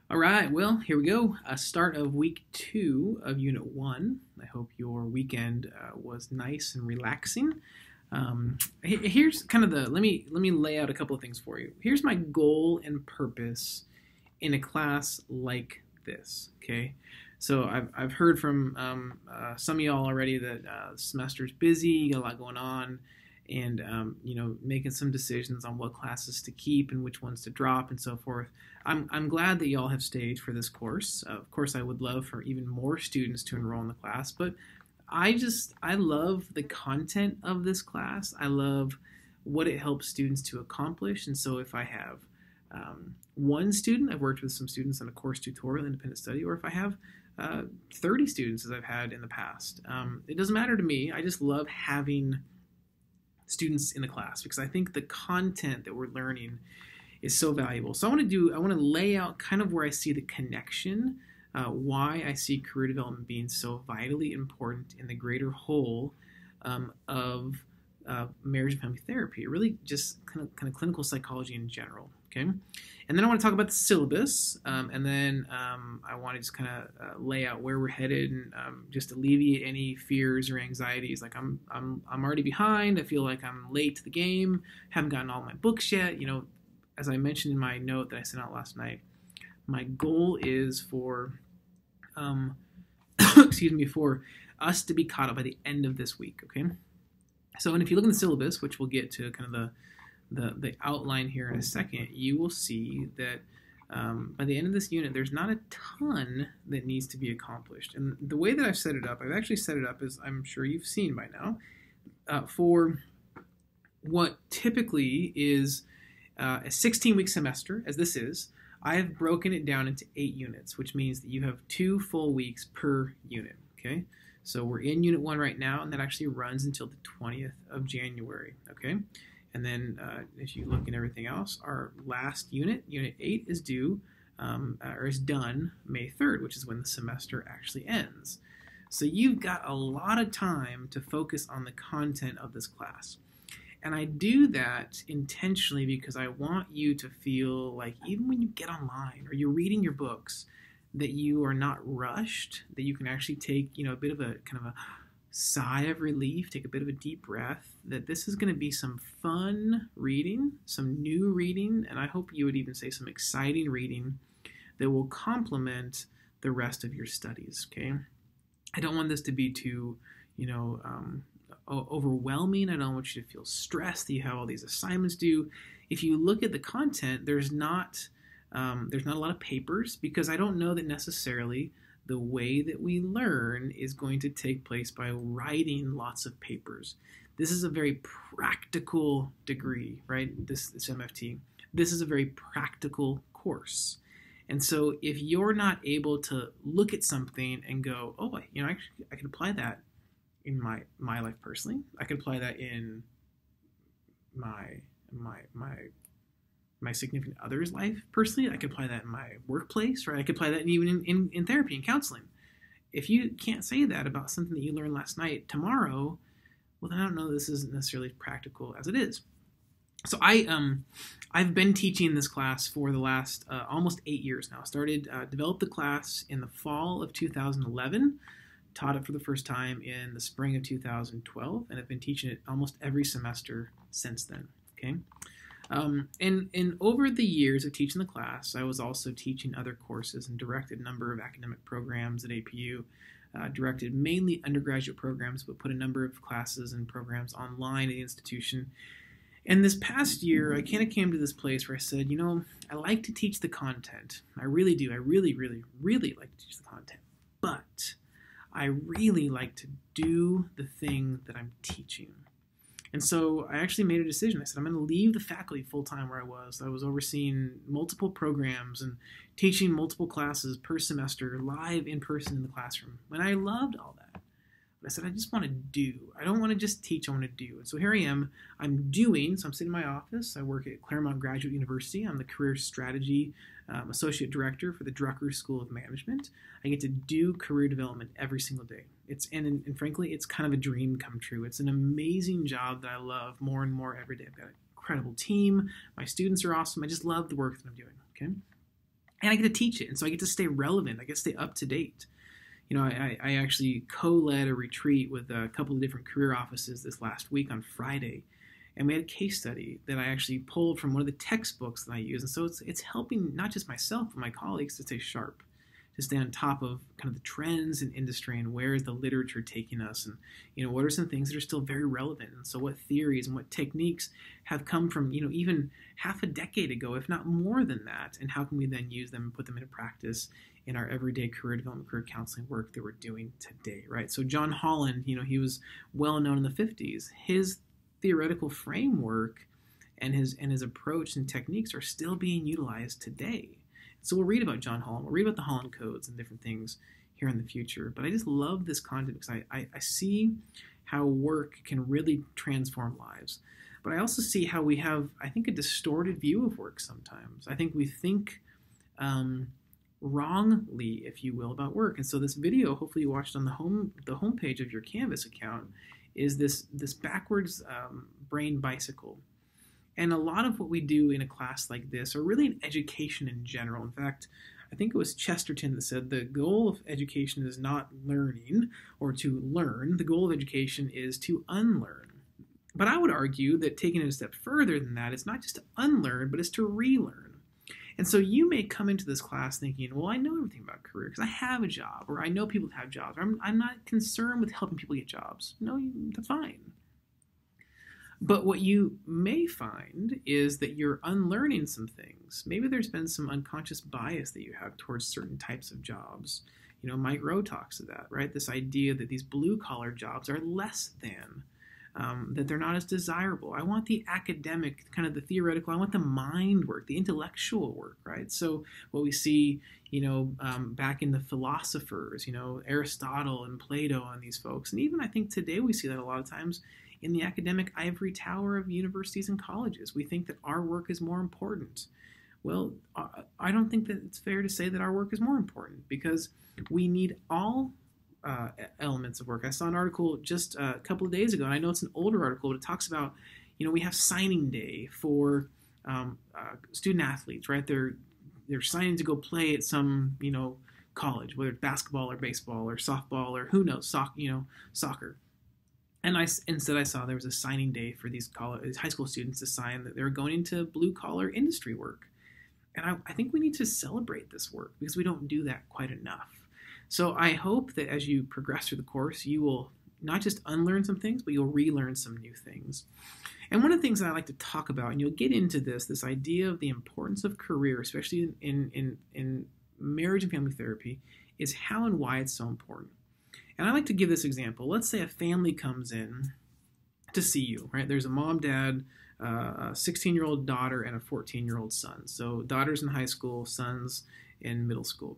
All right, well, here we go. Start of week 2 of Unit 1. I hope your weekend was nice and relaxing. Here's kind of let me lay out a couple of things for you. Here's my goal and purpose in a class like this, okay? So I've heard from some of y'all already that the semester's busy, you got a lot going on, and making some decisions on what classes to keep and which ones to drop and so forth. I'm glad that y'all have stayed for this course. Of course, I would love for even more students to enroll in the class, but I love the content of this class. I love what it helps students to accomplish. And so if I have one student, I've worked with some students on a course tutorial, independent study, or if I have 30 students as I've had in the past, it doesn't matter to me. I just love having students in the class because I think the content that we're learning is so valuable. So I want to lay out kind of where I see the connection, why I see career development being so vitally important in the greater whole of marriage and family therapy, really just kind of clinical psychology in general. Okay, and then I want to talk about the syllabus, and then I want to just kind of lay out where we're headed and just alleviate any fears or anxieties. Like I'm already behind. I feel like I'm late to the game. Haven't gotten all my books yet. You know, as I mentioned in my note that I sent out last night, my goal is for for us to be caught up by the end of this week. Okay, so and if you look in the syllabus, which we'll get to kind of the outline here in a second, you will see that by the end of this unit, there's not a ton that needs to be accomplished. And the way that I've set it up, I've actually set it up as I'm sure you've seen by now, for what typically is a 16-week semester, as this is. I have broken it down into 8 units, which means that you have 2 full weeks per unit. Okay, so we're in Unit 1 right now, and that actually runs until the 20th of January. Okay. And then if you look at everything else, our last unit, Unit 8, is due or is done May 3rd, which is when the semester actually ends. So you've got a lot of time to focus on the content of this class. And I do that intentionally because I want you to feel like even when you get online or you're reading your books, that you are not rushed, that you can actually take, a bit of a kind of a sigh of relief, take a bit of a deep breath, that this is going to be some fun reading, some new reading, and I hope you would even say some exciting reading that will complement the rest of your studies, okay? I don't want this to be too, overwhelming. I don't want you to feel stressed that you have all these assignments due. If you look at the content, there's not a lot of papers because I don't know that necessarily the way that we learn is going to take place by writing lots of papers. This is a very practical degree, right? This MFT. This is a very practical course. And so if you're not able to look at something and go, oh, I can apply that in my life personally. I can apply that in my significant other's life personally. I could apply that in my workplace, right? I could apply that even in therapy and counseling. If you can't say that about something that you learned last night tomorrow, well, then I don't know this isn't necessarily practical as it is. So I've been teaching this class for the last almost 8 years now. Developed the class in the fall of 2011, taught it for the first time in the spring of 2012, and I've been teaching it almost every semester since then, okay? And over the years of teaching the class, I was also teaching other courses and directed a number of academic programs at APU, directed mainly undergraduate programs, but put a number of classes and programs online at the institution. And this past year, I kind of came to this place where I said, I like to teach the content. I really do. I really, really, really like to teach the content. But I really like to do the thing that I'm teaching. And so I actually made a decision. I said, I'm going to leave the faculty full-time where I was. I was overseeing multiple programs and teaching multiple classes per semester, live in person in the classroom. And I loved all that. But I said, I just want to do. I don't want to just teach, I want to do. And so here I am. I'm sitting in my office. I work at Claremont Graduate University. I'm the Career Strategy Associate Director for the Drucker School of Management. I get to do career development every single day. And frankly, it's kind of a dream come true. It's an amazing job that I love more and more every day. I've got an incredible team. My students are awesome. I just love the work that I'm doing, okay? and I get to teach it. And so I get to stay relevant. I get to stay up to date. I actually co-led a retreat with a couple of different career offices this last week on Friday. And we had a case study that I actually pulled from one of the textbooks that I use. And so it's helping not just myself, but my colleagues to stay sharp, to stay on top of kind of the trends in industry and where is the literature taking us, and what are some things that are still very relevant. And so what theories and what techniques have come from even half a decade ago, if not more than that, and how can we then use them and put them into practice in our everyday career development, career counseling work that we're doing today, right? So John Holland, he was well known in the 50s. His theoretical framework and his approach and techniques are still being utilized today. So we'll read about John Holland. We'll read about the Holland Codes and different things here in the future. But I just love this content because I see how work can really transform lives. But I also see how we have, I think, a distorted view of work sometimes. I think we think wrongly, if you will, about work. And so this video, hopefully you watched on the homepage of your Canvas account, is this backwards brain bicycle. And a lot of what we do in a class like this, or really in education in general, in fact, I think it was Chesterton that said the goal of education is not learning or to learn. The goal of education is to unlearn. But I would argue that taking it a step further than that, it's not just to unlearn, but it's to relearn. And so you may come into this class thinking, well, I know everything about career because I have a job, or I know people that have jobs, or I'm not concerned with helping people get jobs. No, that's fine. But what you may find is that you're unlearning some things. Maybe there's been some unconscious bias that you have towards certain types of jobs. Mike Rowe talks to that, right? This idea that these blue-collar jobs are less than, that they're not as desirable. I want the academic, kind of the theoretical, I want the mind work, the intellectual work, right? So what we see, back in the philosophers, Aristotle and Plato and these folks, and even I think today we see that a lot of times in the academic ivory tower of universities and colleges. We think that our work is more important. Well, I don't think that it's fair to say that our work is more important, because we need all elements of work. I saw an article just a couple of days ago, and I know it's an older article, but it talks about, we have signing day for student athletes, right? They're signing to go play at some, college, whether it's basketball or baseball or softball or who knows, soccer. And instead I saw there was a signing day for these high school students to sign that they're going into blue-collar industry work. And I think we need to celebrate this work because we don't do that quite enough. So I hope that as you progress through the course, you will not just unlearn some things, but you'll relearn some new things. And one of the things that I like to talk about, and you'll get into this idea of the importance of career, especially in marriage and family therapy, is how and why it's so important. And I like to give this example. Let's say a family comes in to see you, right? There's a mom, dad, a 16-year-old daughter, and a 14-year-old son. So daughter's in high school, son's in middle school.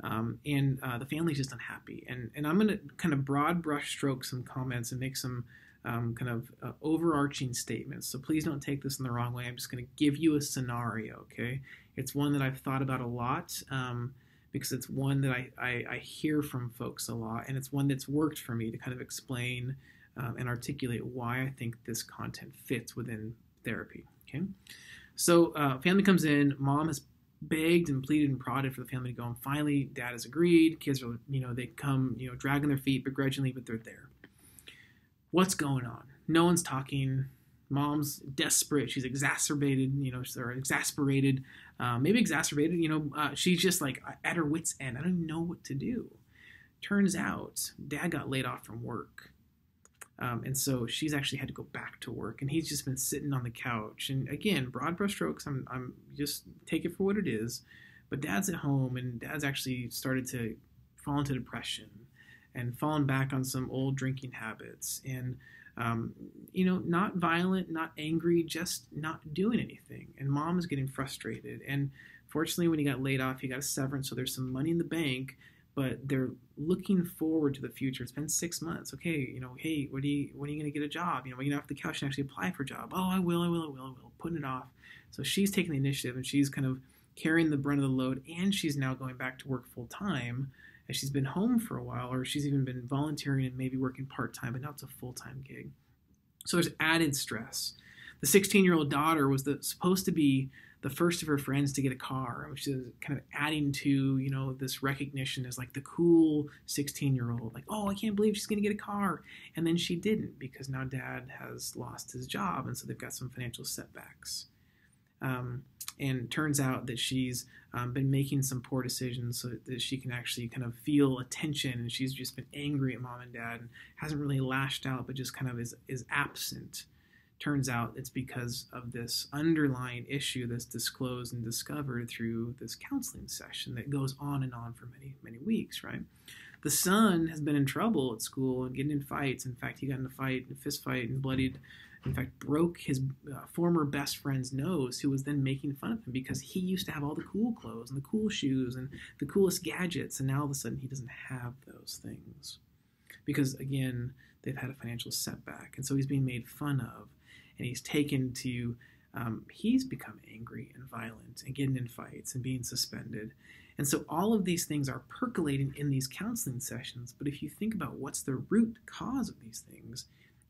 And the family's just unhappy. And I'm going to kind of broad brush stroke some comments and make some kind of overarching statements. So please don't take this in the wrong way. I'm just going to give you a scenario, okay? It's one that I've thought about a lot. Because it's one that I hear from folks a lot, and it's one that's worked for me to kind of explain and articulate why I think this content fits within therapy, okay? So family comes in, mom has begged and pleaded and prodded for the family to go, and finally dad has agreed. Kids are, they come, dragging their feet begrudgingly, but they're there. What's going on? No one's talking. Mom's desperate. She's exacerbated, or exasperated, maybe exacerbated. She's just like at her wit's end. I don't even know what to do. Turns out dad got laid off from work. And so she's actually had to go back to work, and he's just been sitting on the couch. And again, broad brush strokes, I'm just take it for what it is. But dad's at home, and dad's actually started to fall into depression and fallen back on some old drinking habits. And not violent, not angry, just not doing anything. And mom is getting frustrated. And fortunately, when he got laid off, he got a severance, so there's some money in the bank, but they're looking forward to the future. It's been 6 months. Okay, hey, when are you going to get a job? When you get off the couch and actually apply for a job? Oh, I will, putting it off. So she's taking the initiative, and she's kind of carrying the brunt of the load, and she's now going back to work full time, as she's been home for a while, or she's even been volunteering and maybe working part-time, but now it's a full-time gig. So there's added stress. The 16-year-old daughter was supposed to be the first of her friends to get a car, which is kind of adding to, you know, this recognition as like the cool 16-year-old, like, oh, I can't believe she's going to get a car. And then she didn't, because now dad has lost his job, and so they've got some financial setbacks. And turns out that she's been making some poor decisions so that she can actually kind of feel attention, and she's just been angry at mom and dad and hasn't really lashed out, but just kind of is absent. Turns out it's because of this underlying issue that's disclosed and discovered through this counseling session that goes on and on for many, many weeks, right? The son has been in trouble at school and getting in fights. In fact, he got in a fist fight and bloodied, in fact, broke his former best friend's nose, who was then making fun of him because he used to have all the cool clothes and the cool shoes and the coolest gadgets, and now all of a sudden he doesn't have those things because, again, they've had a financial setback, and so he's being made fun of, and he's taken to, he's become angry and violent and getting in fights and being suspended. And so all of these things are percolating in these counseling sessions, but if you think about what's the root cause of these things,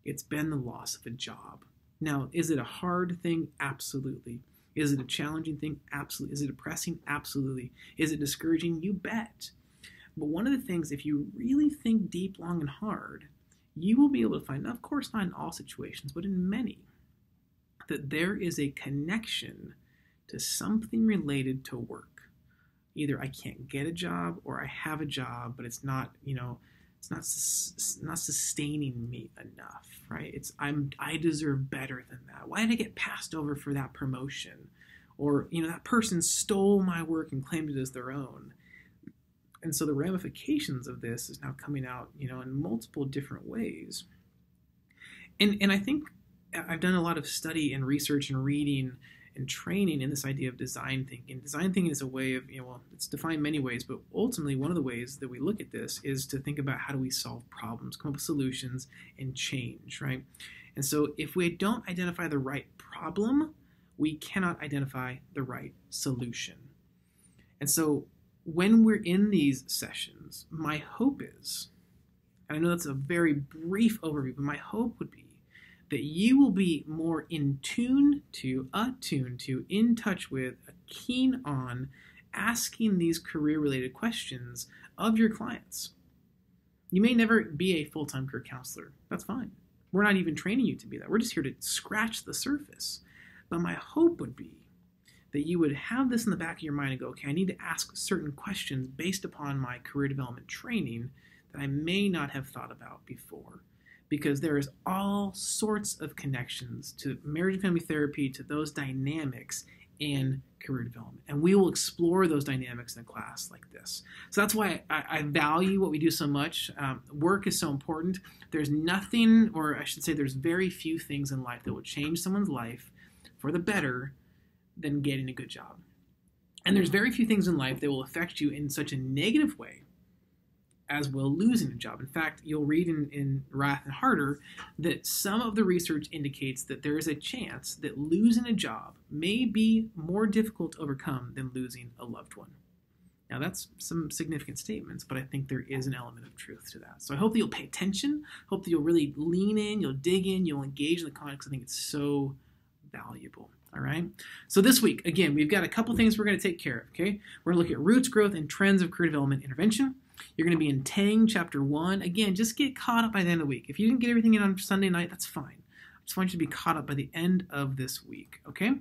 it's been the loss of a job. Now, is it a hard thing? Absolutely. Is it a challenging thing? Absolutely. Is it depressing? Absolutely. Is it discouraging? You bet. But one of the things, if you really think deep, long, and hard, you will be able to find, of course not in all situations, but in many, that there is a connection to something related to work. Either I can't get a job or I have a job, but it's not, you know, it's not sustaining me enough, right? I deserve better than that. Why did I get passed over for that promotion? Or, you know, that person stole my work and claimed it as their own. And so the ramifications of this is now coming out, you know, in multiple different ways. And I think I've done a lot of study and research and reading and training in this idea of design thinking. Design thinking is a way of, you know, well, it's defined many ways, but ultimately one of the ways that we look at this is to think about how do we solve problems, come up with solutions, and change, right? And so if we don't identify the right problem, we cannot identify the right solution. And so when we're in these sessions, my hope is, and I know that's a very brief overview, but my hope would be that you will be more in touch with, keen on asking these career-related questions of your clients. You may never be a full-time career counselor. That's fine. We're not even training you to be that. We're just here to scratch the surface. But my hope would be that you would have this in the back of your mind and go, okay, I need to ask certain questions based upon my career development training that I may not have thought about before. Because there is all sorts of connections to marriage and family therapy, to those dynamics in career development. And we will explore those dynamics in a class like this. So that's why I value what we do so much. Work is so important. There's nothing, or I should say there's very few things in life that will change someone's life for the better than getting a good job. And there's very few things in life that will affect you in such a negative way as will losing a job. In fact, you'll read in Wrath and Harder that some of the research indicates that there is a chance that losing a job may be more difficult to overcome than losing a loved one. Now, that's some significant statements, but I think there is an element of truth to that. So I hope that you'll pay attention, hope that you'll really lean in, you'll dig in, you'll engage in the context. I think it's so valuable. All right. So this week, again, we've got a couple things we're going to take care of. Okay. We're going to look at roots, growth, and trends of career development intervention. You're going to be in Tang, Chapter 1. Again, just get caught up by the end of the week. If you didn't get everything in on Sunday night, that's fine. I just want you to be caught up by the end of this week, okay?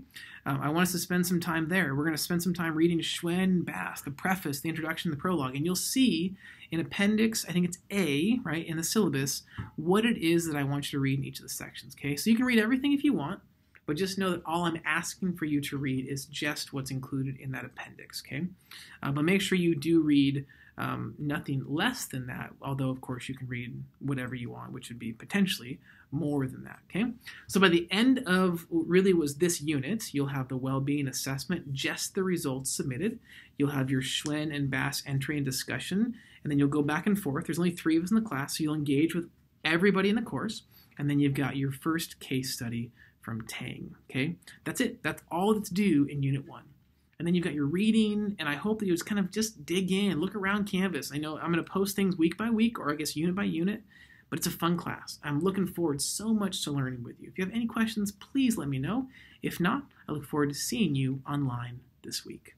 I want us to spend some time there. We're going to spend some time reading Schwen, Bass, the preface, the introduction, the prologue, and you'll see in Appendix, I think it's A, right, in the syllabus, what it is that I want you to read in each of the sections, okay? So you can read everything if you want, but just know that all I'm asking for you to read is just what's included in that appendix, okay? But make sure you do read nothing less than that, although, of course, you can read whatever you want, which would be potentially more than that, okay? So by the end of really was this unit, you'll have the well-being assessment, just the results submitted. You'll have your Schwen and Bass entry and discussion, and then you'll go back and forth. There's only 3 of us in the class, so you'll engage with everybody in the course, and then you've got your first case study from Tang, okay? That's it. That's all that's due in Unit 1. And then you've got your reading, and I hope that you just dig in, look around Canvas. I know I'm going to post things week by week, or I guess unit by unit, but it's a fun class. I'm looking forward so much to learning with you. If you have any questions, please let me know. If not, I look forward to seeing you online this week.